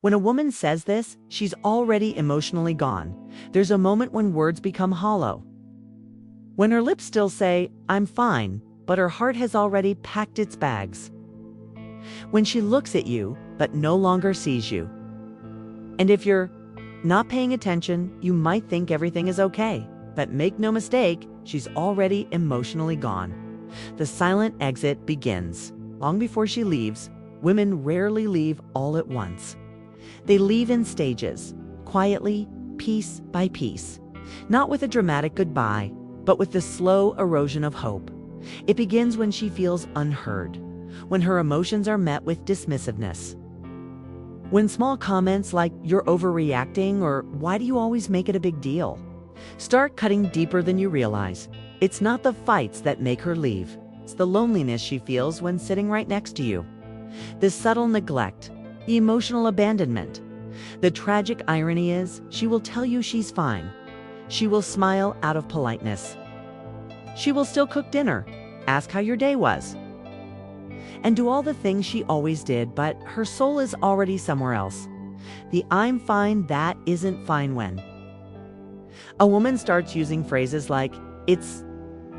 When a woman says this, she's already emotionally gone. There's a moment when words become hollow. When her lips still say, "I'm fine," but her heart has already packed its bags. When she looks at you, but no longer sees you. And if you're not paying attention, you might think everything is okay. But make no mistake, she's already emotionally gone. The silent exit begins. Long before she leaves, women rarely leave all at once. They leave in stages, quietly, piece by piece. Not with a dramatic goodbye, but with the slow erosion of hope. It begins when she feels unheard, when her emotions are met with dismissiveness. When small comments like "you're overreacting" or "why do you always make it a big deal" start cutting deeper than you realize. It's not the fights that make her leave. It's the loneliness she feels when sitting right next to you. The subtle neglect, the emotional abandonment. The tragic irony is, she will tell you she's fine. She will smile out of politeness. She will still cook dinner, ask how your day was, and do all the things she always did, but her soul is already somewhere else. The "I'm fine" that isn't fine when a woman starts using phrases like, "It's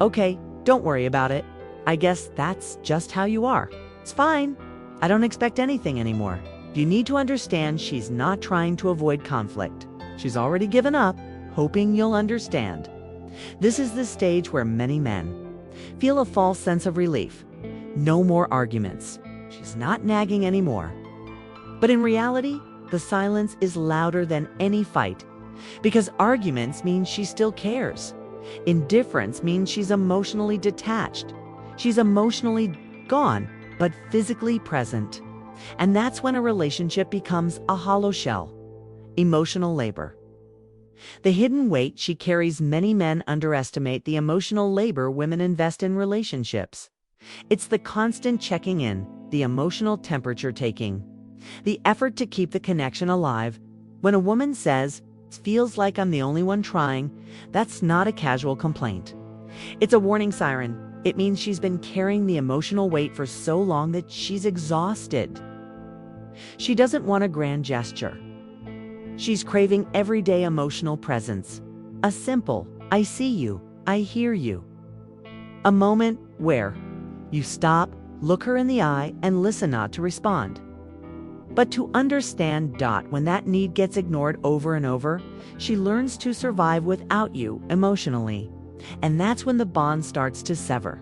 okay, don't worry about it. I guess that's just how you are. It's fine. I don't expect anything anymore." You need to understand she's not trying to avoid conflict. She's already given up, hoping you'll understand. This is the stage where many men feel a false sense of relief. No more arguments. She's not nagging anymore. But in reality, the silence is louder than any fight, because arguments mean she still cares. Indifference means she's emotionally detached. She's emotionally gone, but physically present. And that's when a relationship becomes a hollow shell. Emotional labor. The hidden weight she carries. Many men underestimate the emotional labor women invest in relationships. It's the constant checking in, the emotional temperature taking, the effort to keep the connection alive. When a woman says, "It feels like I'm the only one trying," that's not a casual complaint. It's a warning siren. It means she's been carrying the emotional weight for so long that she's exhausted. She doesn't want a grand gesture. She's craving everyday emotional presence. A simple, "I see you, I hear you." A moment where you stop, look her in the eye, and listen, not to respond, but to understand. When that need gets ignored over and over, she learns to survive without you emotionally. And that's when the bond starts to sever.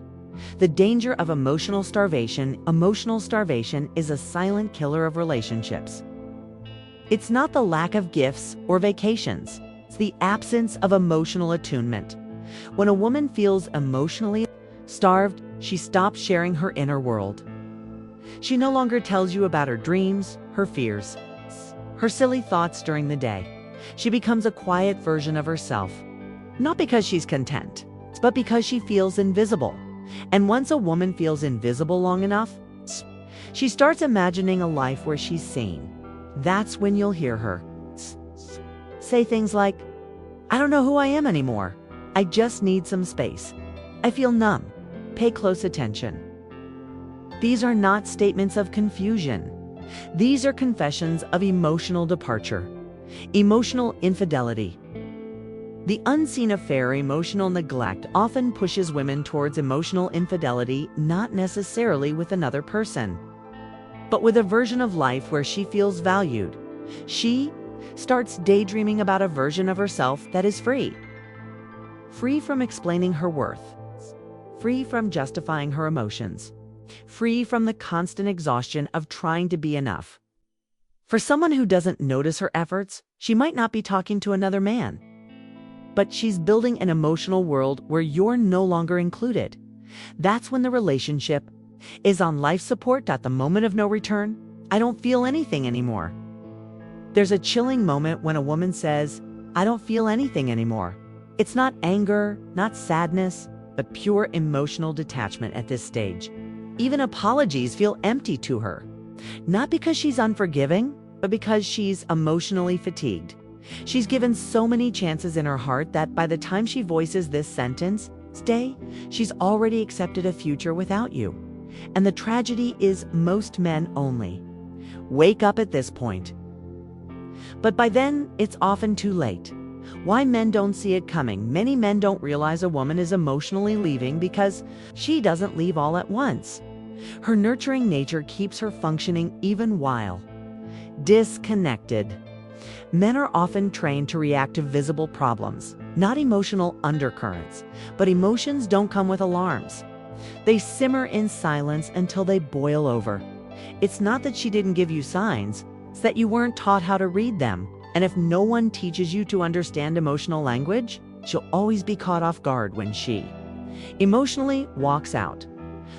The danger of emotional starvation. Emotional starvation is a silent killer of relationships. It's not the lack of gifts or vacations. It's the absence of emotional attunement. When a woman feels emotionally starved, she stops sharing her inner world. She no longer tells you about her dreams, her fears, her silly thoughts during the day. She becomes a quiet version of herself. Not because she's content, but because she feels invisible. And once a woman feels invisible long enough, she starts imagining a life where she's seen. That's when you'll hear her say things like, "I don't know who I am anymore. I just need some space. I feel numb. Pay close attention." These are not statements of confusion. These are confessions of emotional departure, emotional infidelity. The unseen affair. Emotional neglect often pushes women towards emotional infidelity, not necessarily with another person, but with a version of life where she feels valued. She starts daydreaming about a version of herself that is free. Free from explaining her worth. Free from justifying her emotions. Free from the constant exhaustion of trying to be enough. For someone who doesn't notice her efforts, she might not be talking to another man, but she's building an emotional world where you're no longer included. That's when the relationship is on life support. At the moment of no return, "I don't feel anything anymore." There's a chilling moment when a woman says, "I don't feel anything anymore." It's not anger, not sadness, but pure emotional detachment at this stage. Even apologies feel empty to her. Not because she's unforgiving, but because she's emotionally fatigued. She's given so many chances in her heart that by the time she voices this sentence, "Stay," she's already accepted a future without you. And the tragedy is most men only wake up at this point. But by then, it's often too late. Why men don't see it coming? Many men don't realize a woman is emotionally leaving because she doesn't leave all at once. Her nurturing nature keeps her functioning even while disconnected. Men are often trained to react to visible problems, not emotional undercurrents, but emotions don't come with alarms. They simmer in silence until they boil over. It's not that she didn't give you signs, it's that you weren't taught how to read them. And if no one teaches you to understand emotional language, she'll always be caught off guard when she emotionally walks out.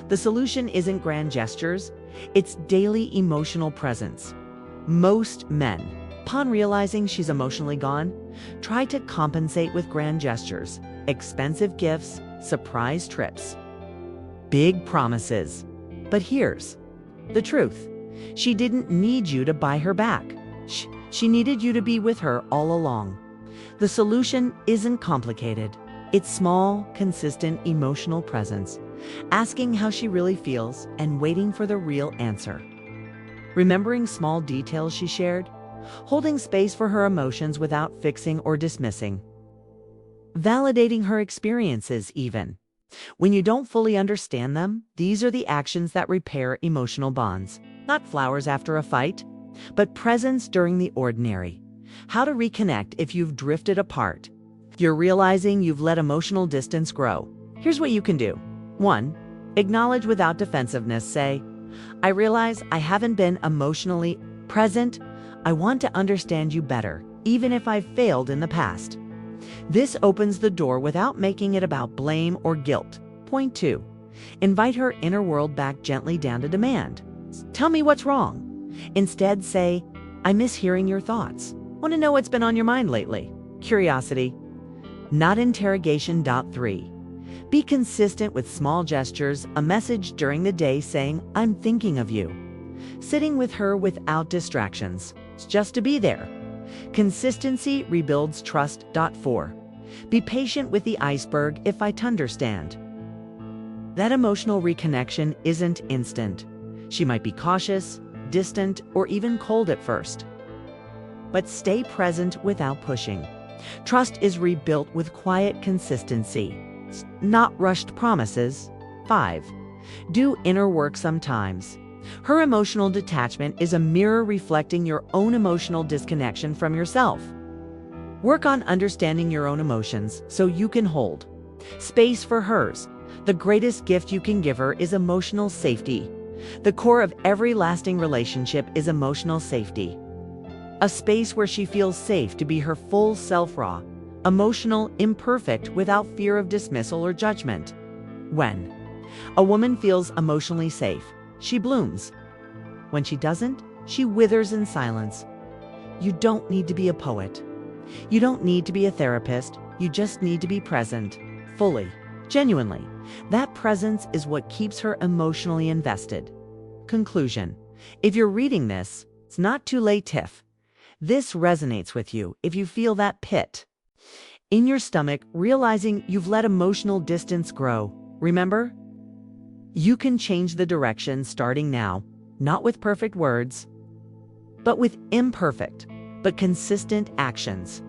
The solution isn't grand gestures, it's daily emotional presence. Most men, upon realizing she's emotionally gone, try to compensate with grand gestures, expensive gifts, surprise trips, big promises. But here's the truth. She didn't need you to buy her back. She needed you to be with her all along. The solution isn't complicated. It's small, consistent emotional presence, asking how she really feels and waiting for the real answer. Remembering small details she shared, holding space for her emotions without fixing or dismissing. Validating her experiences even. When you don't fully understand them, these are the actions that repair emotional bonds. Not flowers after a fight, but presence during the ordinary. How to reconnect if you've drifted apart. You're realizing you've let emotional distance grow. Here's what you can do. 1. Acknowledge without defensiveness. Say, I realize I haven't been emotionally present. I want to understand you better, even if I've failed in the past. This opens the door without making it about blame or guilt. Point 2. Invite her inner world back gently down to demand. Tell me what's wrong. Instead, say, I miss hearing your thoughts. Want to know what's been on your mind lately? Curiosity, not interrogation. 3. Be consistent with small gestures, a message during the day saying, I'm thinking of you. Sitting with her without distractions, just to be there. Consistency rebuilds trust. 4. Be patient with the iceberg if I understand. That emotional reconnection isn't instant. She might be cautious, distant, or even cold at first. But stay present without pushing. Trust is rebuilt with quiet consistency, not rushed promises. 5. Do inner work sometimes. Her emotional detachment is a mirror reflecting your own emotional disconnection from yourself. Work on understanding your own emotions so you can hold space for hers. The greatest gift you can give her is emotional safety. The core of every lasting relationship is emotional safety. A space where she feels safe to be her full self, raw, emotional, imperfect, without fear of dismissal or judgment. When a woman feels emotionally safe, she blooms. When she doesn't, she withers in silence. You don't need to be a poet. You don't need to be a therapist. You just need to be present, fully, genuinely. That presence is what keeps her emotionally invested. Conclusion. If you're reading this, it's not too late, Tiff. This resonates with you if you feel that pit in your stomach, realizing you've let emotional distance grow. Remember, you can change the direction starting now, not with perfect words, but with imperfect, but consistent actions.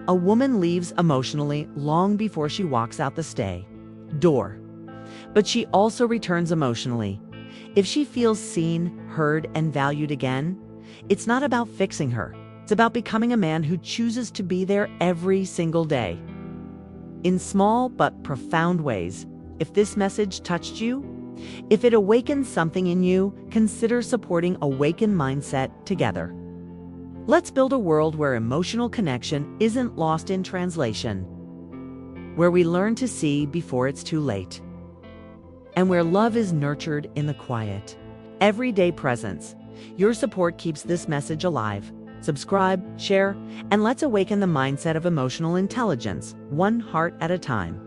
A woman leaves emotionally long before she walks out the door, but she also returns emotionally. If she feels seen, heard, and valued again, it's not about fixing her. It's about becoming a man who chooses to be there every single day. In small but profound ways, if this message touched you, if it awakens something in you, consider supporting Awaken Mindset together. Let's build a world where emotional connection isn't lost in translation, where we learn to see before it's too late, and where love is nurtured in the quiet, everyday presence. Your support keeps this message alive. Subscribe, share, and let's awaken the mindset of emotional intelligence, one heart at a time.